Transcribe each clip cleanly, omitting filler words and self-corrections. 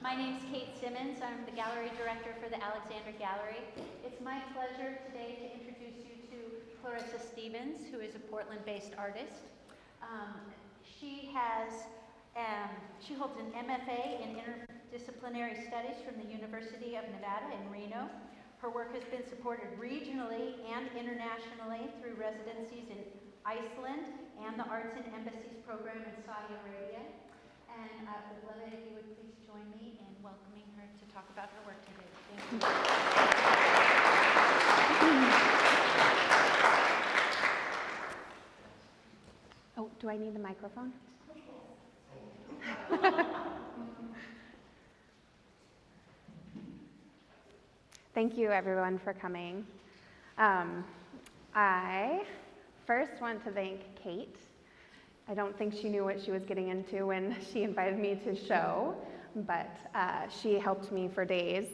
My name's Kate Simmons. I'm the gallery director for the Alexander Gallery. It's my pleasure today to introduce you to Clarissa Stevens, who is a Portland-based artist. She holds an MFA in Interdisciplinary Studies from the University of Nevada in Reno. Her work has been supported regionally and internationally through residencies in Iceland and the Arts and Embassies program in Saudi Arabia. And I would love it if you would please join me in welcoming her to talk about her work today. Thank you. Oh, do I need the microphone? Thank you, everyone, for coming. I first want to thank Kate. I don't think she knew what she was getting into when she invited me to show, but she helped me for days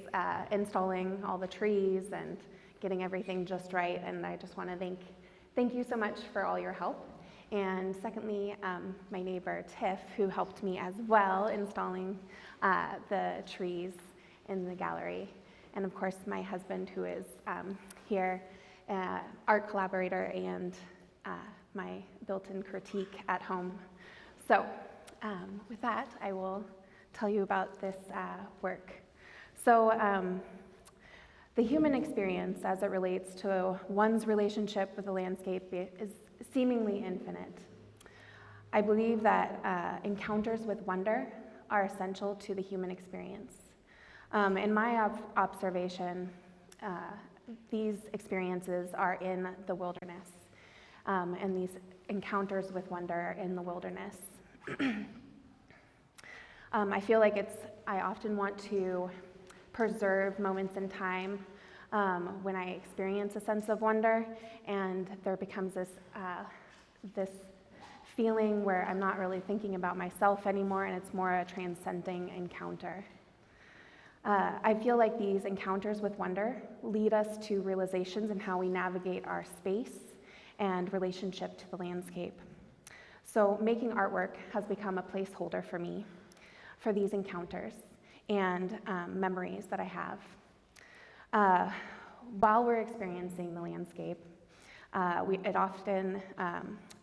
installing all the trees and getting everything just right, and I just want to thank you so much for all your help. And secondly, my neighbor Tiff, who helped me as well installing the trees in the gallery. And of course, my husband, who is here, art collaborator and my built-in critique at home. So with that, I will tell you about this work. So the human experience as it relates to one's relationship with the landscape is seemingly infinite. I believe that encounters with wonder are essential to the human experience. In my observation, these experiences are in the wilderness, and these encounters with wonder are in the wilderness. I feel like I often want to preserve moments in time when I experience a sense of wonder, and there becomes this feeling where I'm not really thinking about myself anymore, and it's more a transcending encounter. I feel like these encounters with wonder lead us to realizations in how we navigate our space and relationship to the landscape. So making artwork has become a placeholder for me for these encounters and memories that I have. While we're experiencing the landscape, it often,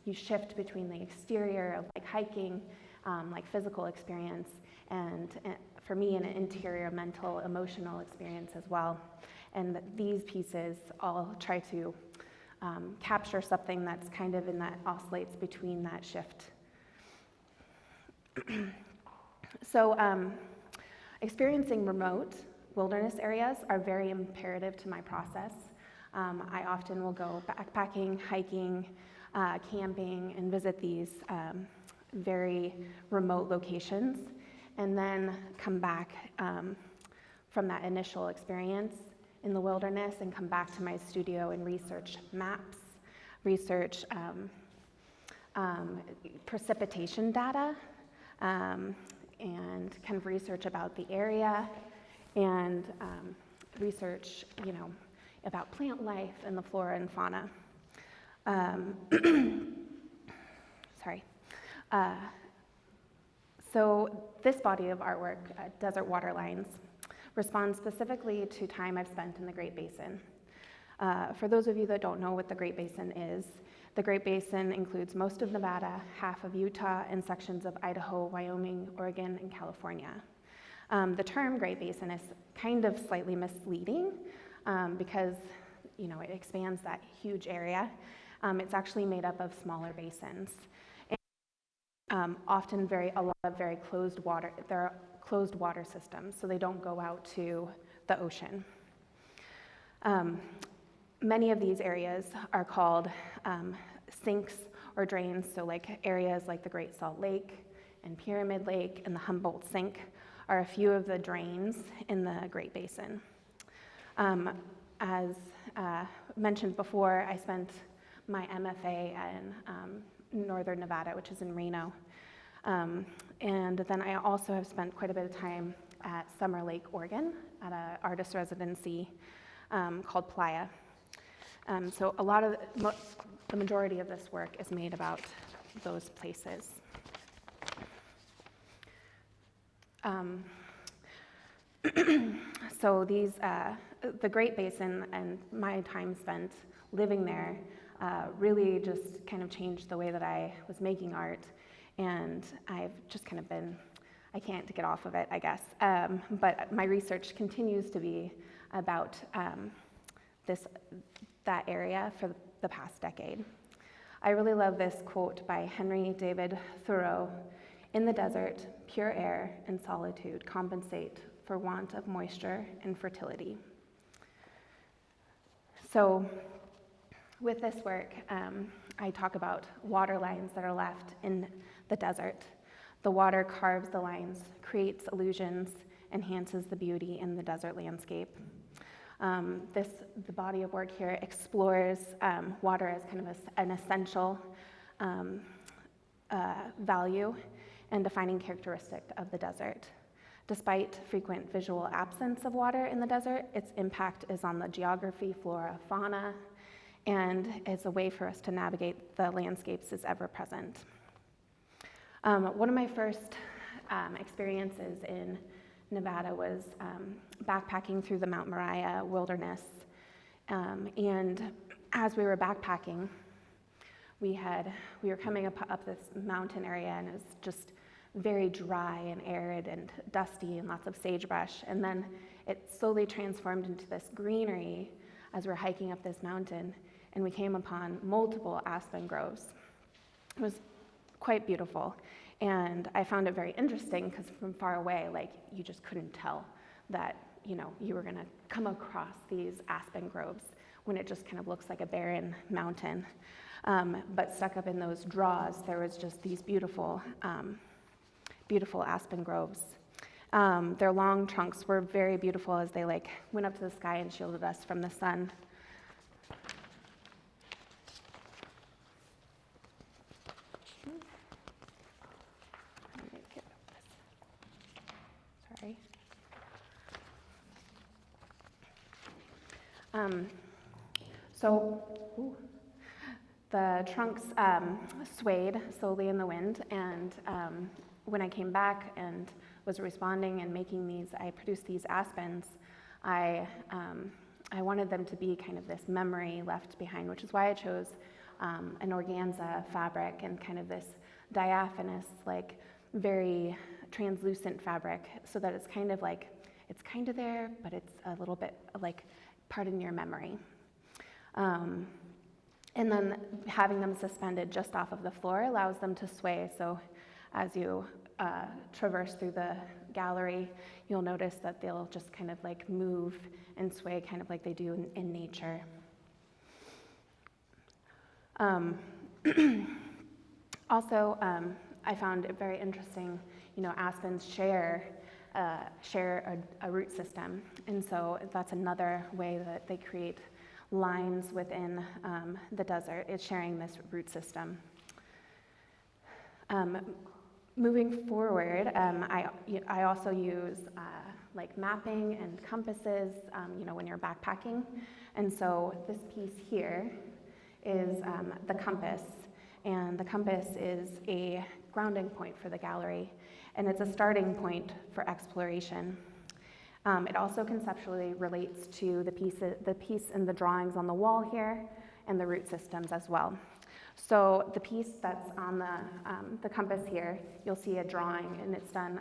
you shift between the exterior of like hiking, like physical experience, and for me, an interior mental, emotional experience as well. And these pieces all try to capture something that's kind of oscillates between that shift. So experiencing remote wilderness areas are very imperative to my process. I often will go backpacking, hiking, camping, and visit these very remote locations, and then come back from that initial experience in the wilderness and come back to my studio and research maps, research precipitation data, and kind of research about the area, and research, about plant life and the flora and fauna. Sorry. So this body of artwork, Desert Waterlines, responds specifically to time I've spent in the Great Basin. For those of you that don't know what the Great Basin is, the Great Basin includes most of Nevada, half of Utah, and sections of Idaho, Wyoming, Oregon, and California. The term Great Basin is kind of slightly misleading because it expands that huge area. It's actually made up of smaller basins. Often a lot of very closed water. They're closed water systems, so they don't go out to the ocean. Many of these areas are called sinks or drains, so like areas like the Great Salt Lake and Pyramid Lake and the Humboldt Sink are a few of the drains in the Great Basin. As mentioned before, I spent my MFA in Northern Nevada, which is in Reno. And then I also have spent quite a bit of time at Summer Lake, Oregon, at an artist residency called Playa. So the majority of this work is made about those places. So the Great Basin and my time spent living there really just kind of changed the way that I was making art, and I've just kind of been, I can't get off of it, I guess. But my research continues to be about that area for the past decade. I really love this quote by Henry David Thoreau: "In the desert, pure air and solitude compensate for want of moisture and fertility." So with this work, I talk about water lines that are left in the desert. The water carves the lines, creates illusions, enhances the beauty in the desert landscape. The body of work here explores water as kind of an essential value and defining characteristic of the desert. Despite frequent visual absence of water in the desert, its impact is on the geography, flora, fauna, and is a way for us to navigate the landscapes is ever present. One of my first experiences in Nevada was backpacking through the Mount Moriah wilderness. And as we were backpacking, we were coming up this mountain area, and it was just very dry and arid and dusty and lots of sagebrush. And then it slowly transformed into this greenery as we're hiking up this mountain, and we came upon multiple aspen groves. It was quite beautiful, and I found it very interesting because from far away, like, you just couldn't tell that, you know, you were gonna come across these aspen groves when it just kind of looks like a barren mountain. But stuck up in those draws, there was just these beautiful aspen groves. Their long trunks were very beautiful as they went up to the sky and shielded us from the sun. Sorry. The trunks swayed slowly in the wind, and when I came back and was responding and making these, I produced these aspens. I wanted them to be kind of this memory left behind, which is why I chose an organza fabric and kind of this diaphanous, very translucent fabric, so that it's kind of there, but it's a little bit part in your memory. And then having them suspended just off of the floor allows them to sway. So as you traverse through the gallery, you'll notice that they'll just kind of move and sway kind of like they do in nature. Also, I found it very interesting, aspens share a root system. And so that's another way that they create lines within the desert, is sharing this root system. Moving forward, I also use mapping and compasses, when you're backpacking. And so this piece here is the compass, and the compass is a grounding point for the gallery, and it's a starting point for exploration. It also conceptually relates to the piece and the drawings on the wall here, and the root systems as well. So the piece that's on the compass here, you'll see a drawing, and it's done.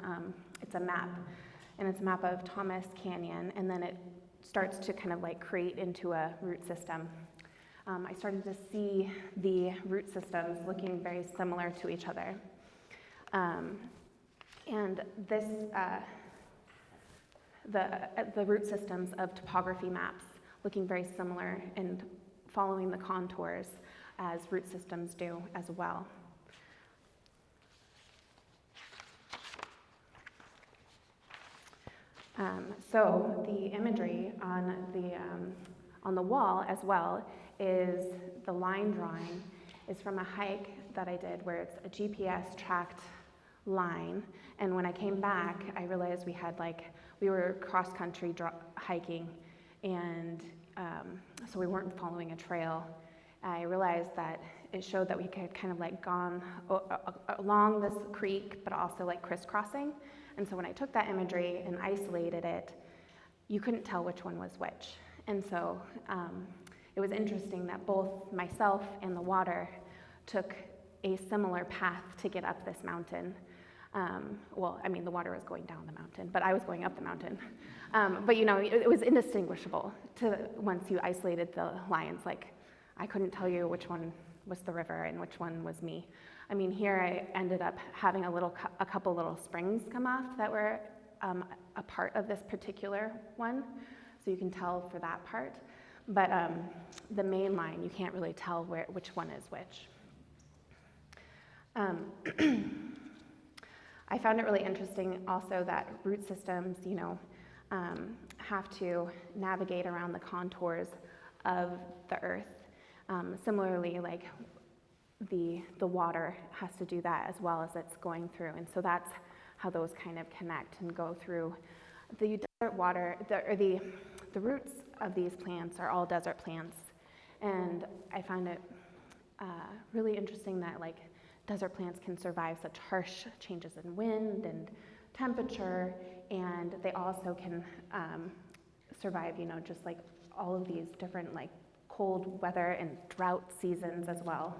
It's a map, and it's a map of Thomas Canyon, and then it starts to kind of create into a root system. I started to see the root systems looking very similar to each other, and this. The root systems of topography maps looking very similar and following the contours as root systems do as well. So the imagery on the wall as well is the line drawing is from a hike that I did where it's a GPS tracked line, and when I came back I realized we were cross-country hiking, and so we weren't following a trail. I realized that it showed that we had kind of gone along this creek, but also crisscrossing, And so when I took that imagery and isolated it, you couldn't tell which one was which. And so it was interesting that both myself and the water took a similar path to get up this mountain. Well, I mean, the water was going down the mountain, but I was going up the mountain. But you know, it was indistinguishable once you isolated the lines. Like, I couldn't tell you which one was the river and which one was me. I mean, here I ended up having a couple little springs come off that were a part of this particular one, so you can tell for that part. But the main line, you can't really tell which one is which. I found it really interesting also that root systems, you know, have to navigate around the contours of the earth. Similarly, like the water has to do that as well as it's going through, and so that's how those kind of connect and go through. The desert water, the roots of these plants are all desert plants, and I find it really interesting that like desert plants can survive such harsh changes in wind and temperature, and they also can survive, you know, just like all of these different like cold weather and drought seasons as well.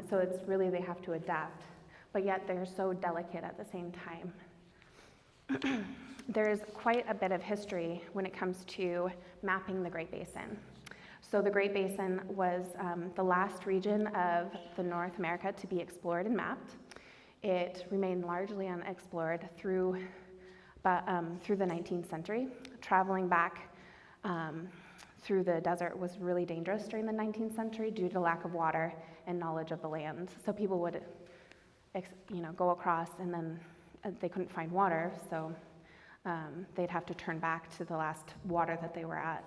So it's really, they have to adapt, but yet they're so delicate at the same time. There's quite a bit of history when it comes to mapping the Great Basin. So the Great Basin was the last region of the North America to be explored and mapped. It remained largely unexplored through the 19th century. Traveling back through the desert was really dangerous during the 19th century due to lack of water and knowledge of the land. So people would, you know, go across and then they couldn't find water, so they'd have to turn back to the last water that they were at.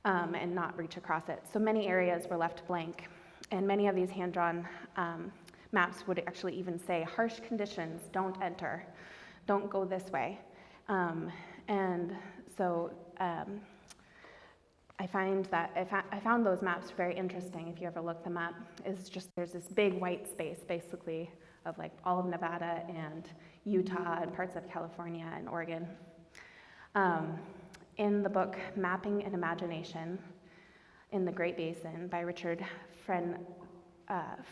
And not reach across it. So many areas were left blank, and many of these hand-drawn maps would actually even say, harsh conditions, don't enter, don't go this way. And so I found those maps very interesting. If you ever look them up, it's just there's this big white space basically of like all of Nevada and Utah and parts of California and Oregon. In the book Mapping and Imagination in the Great Basin by Richard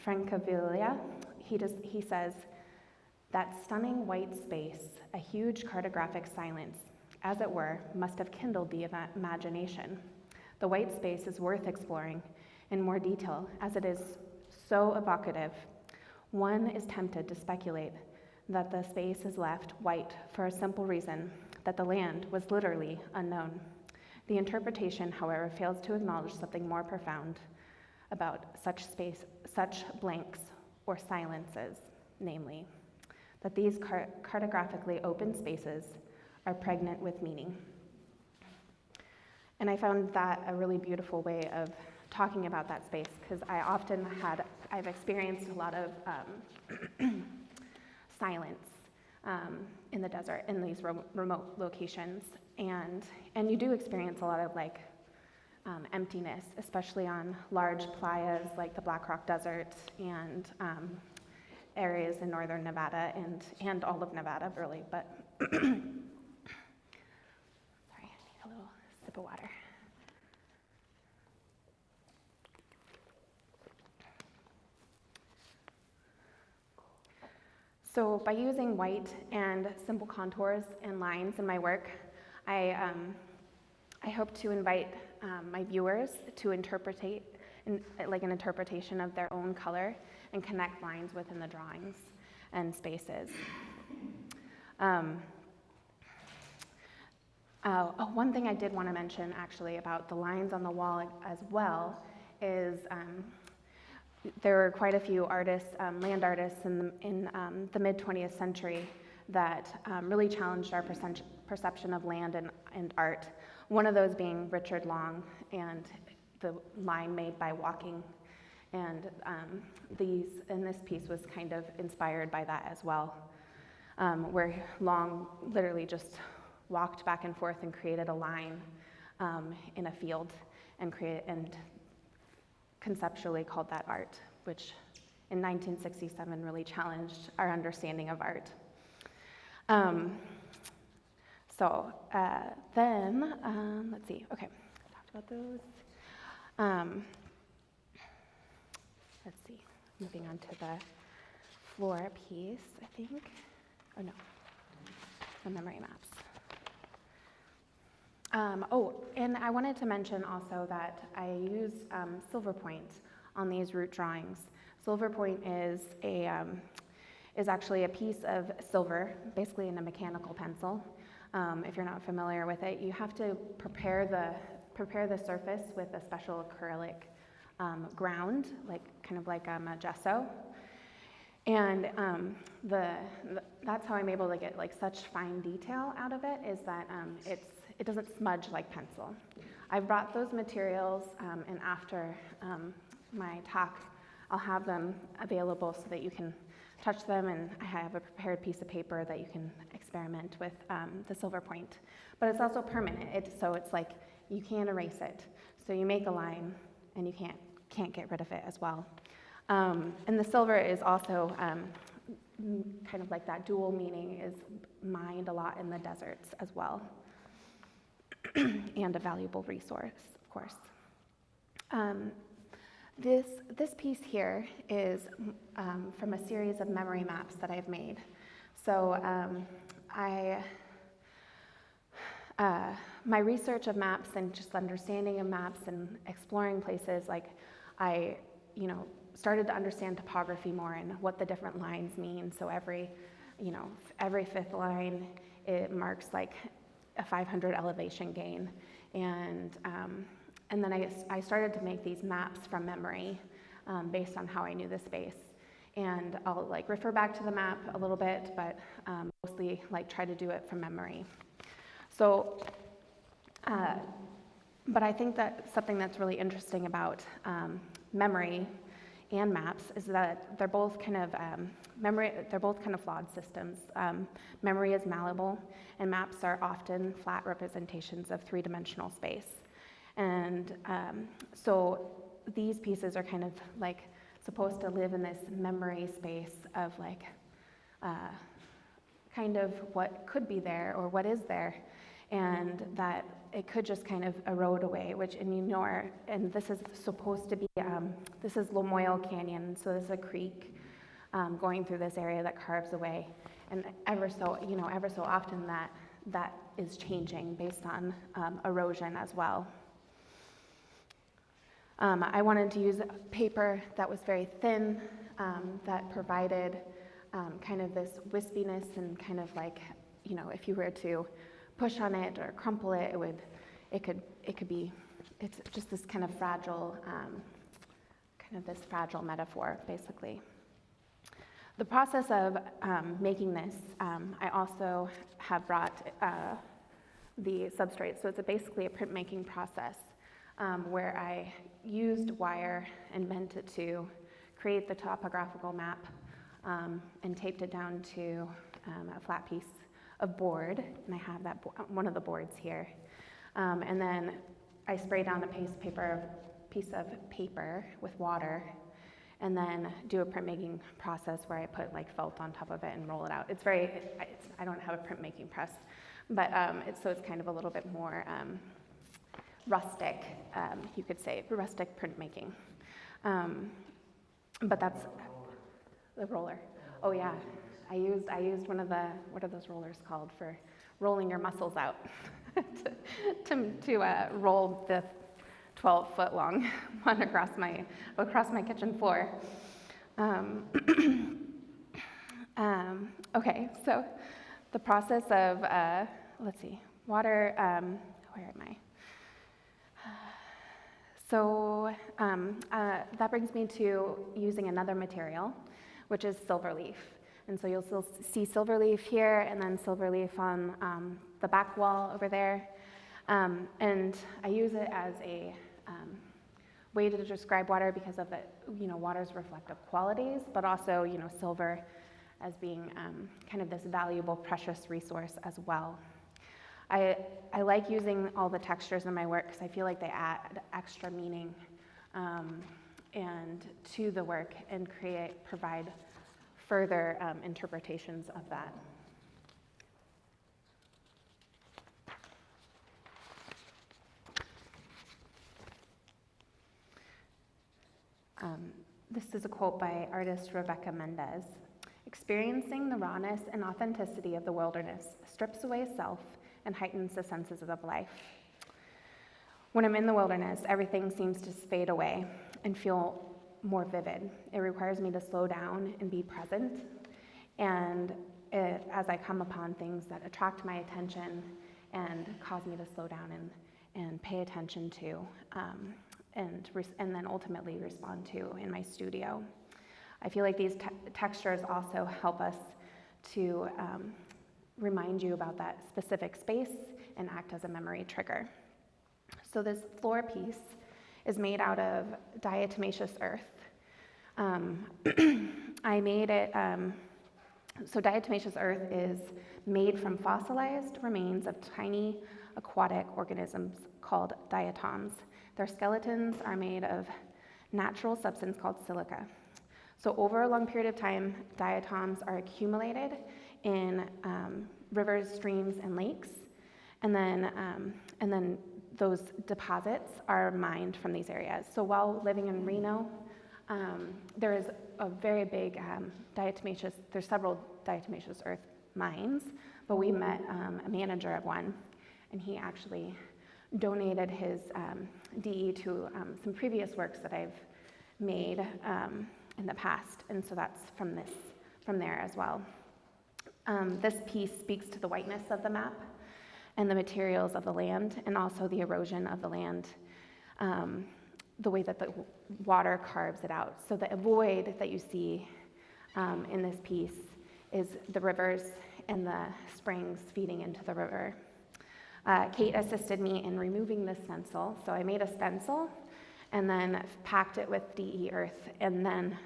Francavilla, he says, that stunning white space, a huge cartographic silence, as it were, must have kindled the imagination. The white space is worth exploring in more detail, as it is so evocative. One is tempted to speculate that the space is left white for a simple reason, that the land was literally unknown. The interpretation, however, fails to acknowledge something more profound about such blanks or silences, namely, that these cartographically open spaces are pregnant with meaning. And I found that a really beautiful way of talking about that space, because I've experienced a lot of silence in the desert, in these remote locations, and you do experience a lot of like emptiness, especially on large playas like the Black Rock Desert and areas in northern Nevada and all of Nevada, really. But sorry, I need a little sip of water. So by using white and simple contours and lines in my work, I hope to invite my viewers to interpret an interpretation of their own color and connect lines within the drawings and spaces. One thing I did want to mention actually about the lines on the wall as well is there were quite a few artists, land artists in the mid-20th century that really challenged our perception of land and art. One of those being Richard Long and the line made by walking. And this piece was kind of inspired by that as well, where Long literally just walked back and forth and created a line in a field and conceptually called that art, which in 1967 really challenged our understanding of art. Let's see, okay, talked about those. Let's see, moving on to the floor piece, I think. Oh, no, the memory maps. And I wanted to mention also that I use Silver Point on these root drawings. Silver Point is actually a piece of silver, basically in a mechanical pencil. If you're not familiar with it, you have to prepare the surface with a special acrylic ground, kind of like a gesso. And that's how I'm able to get such fine detail out of it, is that it doesn't smudge like pencil. I've brought those materials, and after my talk, I'll have them available so that you can touch them, and I have a prepared piece of paper that you can experiment with the Silver Point. But it's also permanent, so it's like you can't erase it. So you make a line, and you can't get rid of it as well. And the silver is also kind of like that dual meaning, is mined a lot in the deserts as well, and a valuable resource, of course. This piece here is from a series of memory maps that I've made. So my research of maps and just understanding of maps and exploring places, I started to understand topography more and what the different lines mean. So every fifth line, it marks a 500 elevation gain. And then I started to make these maps from memory based on how I knew the space. And I'll refer back to the map a little bit, but mostly try to do it from memory. So, but I think that something that's really interesting about memory and maps is that they're both kind of flawed systems. Memory is malleable, and maps are often flat representations of three-dimensional space. And so these pieces are kind of supposed to live in this memory space of kind of what could be there or what is there, and that it could just kind of erode away, and this is supposed to be, this is Lamoille Canyon, so this is a creek going through this area that carves away, and ever so often that is changing based on erosion as well. I wanted to use paper that was very thin, that provided kind of this wispiness, and kind of if you were to push on it or crumple it, it's just this kind of fragile, metaphor, basically. The process of making this, I also have brought the substrate. So it's basically a printmaking process where I used wire and bent it to create the topographical map, and taped it down to a flat piece of board, and I have that one of the boards here. And then I spray down a piece of paper with water, and then do a printmaking process where I put felt on top of it and roll it out. I don't have a printmaking press, but it's kind of a little bit more rustic, you could say, rustic printmaking. But that's the roller. Oh yeah, I used one of the, what are those rollers called for rolling your muscles out to roll the 12-foot long one across my kitchen floor. Okay, so the process of let's see, water. Where am I? So that brings me to using another material, which is silver leaf. And so you'll still see silver leaf here, and then silver leaf on the back wall over there. And I use it as a way to describe water because of water's reflective qualities, but also, silver as being kind of this valuable, precious resource as well. I like using all the textures in my work because I feel like they add extra meaning and to the work and provide further interpretations of that. This is a quote by artist Rebecca Mendez. "Experiencing the rawness and authenticity of the wilderness strips away self and heightens the senses of life. When I'm in the wilderness, everything seems to fade away and feel more vivid. It requires me to slow down and be present, and as I come upon things that attract my attention and cause me to slow down and pay attention to, and then ultimately respond to in my studio. I feel like these textures also help us to remind you about that specific space and act as a memory trigger. So this floor piece is made out of diatomaceous earth. I made it, so diatomaceous earth is made from fossilized remains of tiny aquatic organisms called diatoms. Their skeletons are made of natural substance called silica. So over a long period of time, diatoms are accumulated in rivers, streams, and lakes, and then those deposits are mined from these areas. So while living in Reno, there is a very big there's several diatomaceous earth mines, but we met a manager of one, and he actually donated his DE to some previous works that I've made in the past, and so that's from there as well. This piece speaks to the whiteness of the map and the materials of the land, and also the erosion of the land, the way that the water carves it out. So the void that you see in this piece is the rivers and the springs feeding into the river. Kate assisted me in removing this stencil. So I made a stencil and then packed it with DE earth, and then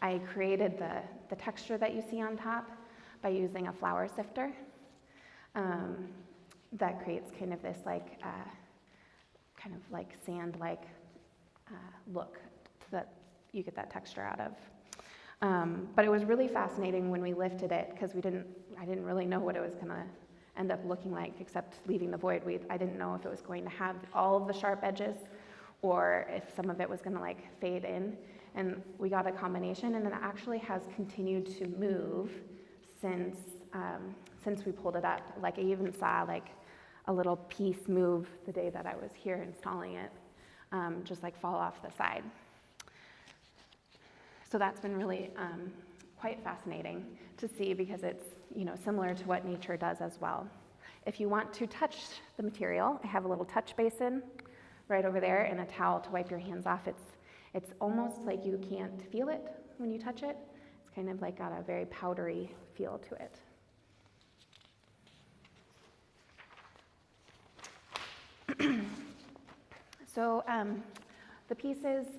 I created the texture that you see on top by using a flour sifter. That creates kind of this kind of like sand-like look that you get that texture out of. But it was really fascinating when we lifted it, because I didn't really know what it was going to end up looking like, except leaving the void. I didn't know if it was going to have all of the sharp edges or if some of it was going to fade in. And we got a combination, and it actually has continued to move since we pulled it up. I even saw a little piece move the day that I was here installing it, just fall off the side. So that's been really quite fascinating to see, because it's similar to what nature does as well. If you want to touch the material, I have a little touch basin right over there and a towel to wipe your hands off. It's almost like you can't feel it when you touch it. It's kind of got a very powdery feel to it. So the piece that's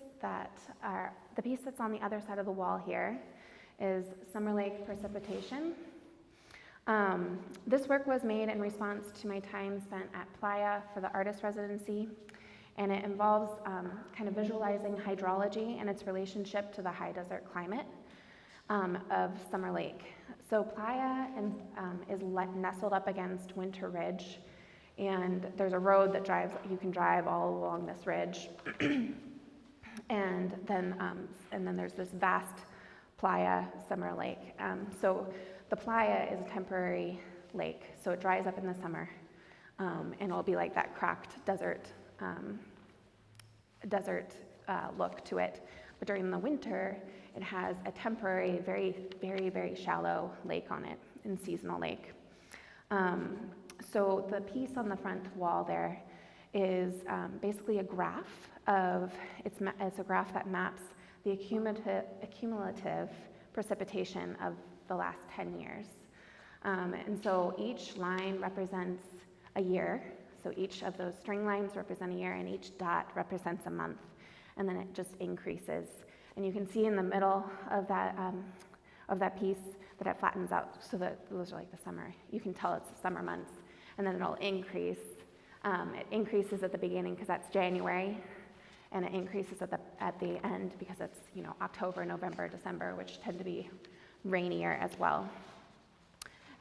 on the other side of the wall here is Summer Lake Precipitation. This work was made in response to my time spent at Playa for the artist residency, and it involves kind of visualizing hydrology and its relationship to the high desert climate of Summer Lake. So Playa is nestled up against Winter Ridge, and there's a road that you can drive all along this ridge. and then there's this vast Playa Summer Lake. So the Playa is a temporary lake, so it dries up in the summer, and it'll be like that cracked desert look to it. But during the winter, it has a temporary, very, very, very shallow lake on it, and seasonal lake. So the piece on the front wall there is basically a graph it's a graph that maps the accumulative precipitation of the last 10 years. And so each line represents a year. So each of those string lines represent a year, and each dot represents a month. And then it just increases. And you can see in the middle of that piece that it flattens out, so that those are the summer. You can tell it's the summer months. And then it'll increase. It increases at the beginning because that's January, and it increases at the end because it's October, November, December, which tend to be rainier as well.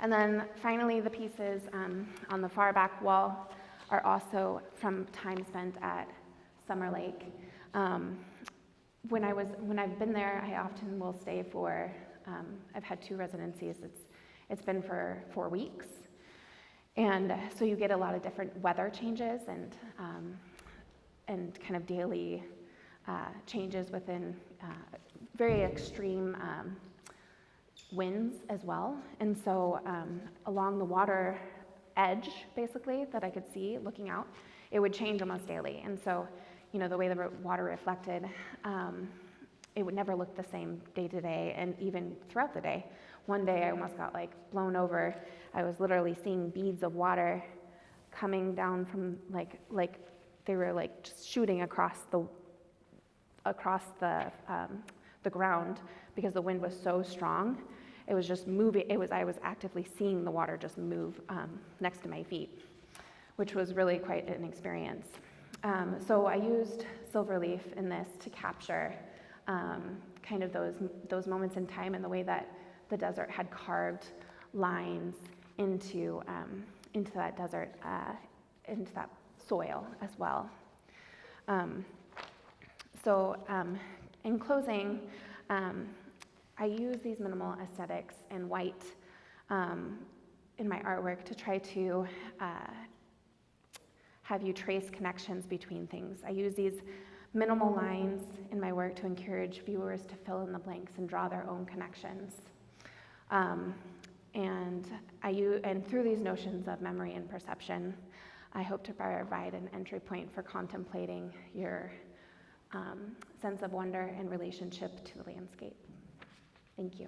And then finally, the pieces on the far back wall are also from time spent at Summer Lake. when I've been there, I often will stay for, I've had 2 residencies. It's been for 4 weeks. And so you get a lot of different weather changes and kind of daily changes within very extreme winds as well. And so along the water edge, basically, that I could see looking out, it would change almost daily. And so, the way the water reflected, it would never look the same day to day and even throughout the day. One day I almost got blown over. I was literally seeing beads of water coming down from like they were just shooting across the ground because the wind was so strong. It was just moving. I was actively seeing the water just move next to my feet, which was really quite an experience. So I used Silverleaf in this to capture kind of those moments in time and the way that the desert had carved lines into that desert, into that soil as well. In closing, I use these minimal aesthetics and white in my artwork to try to have you trace connections between things. I use these minimal lines in my work to encourage viewers to fill in the blanks and draw their own connections. And through these notions of memory and perception, I hope to provide an entry point for contemplating your sense of wonder and relationship to the landscape. Thank you.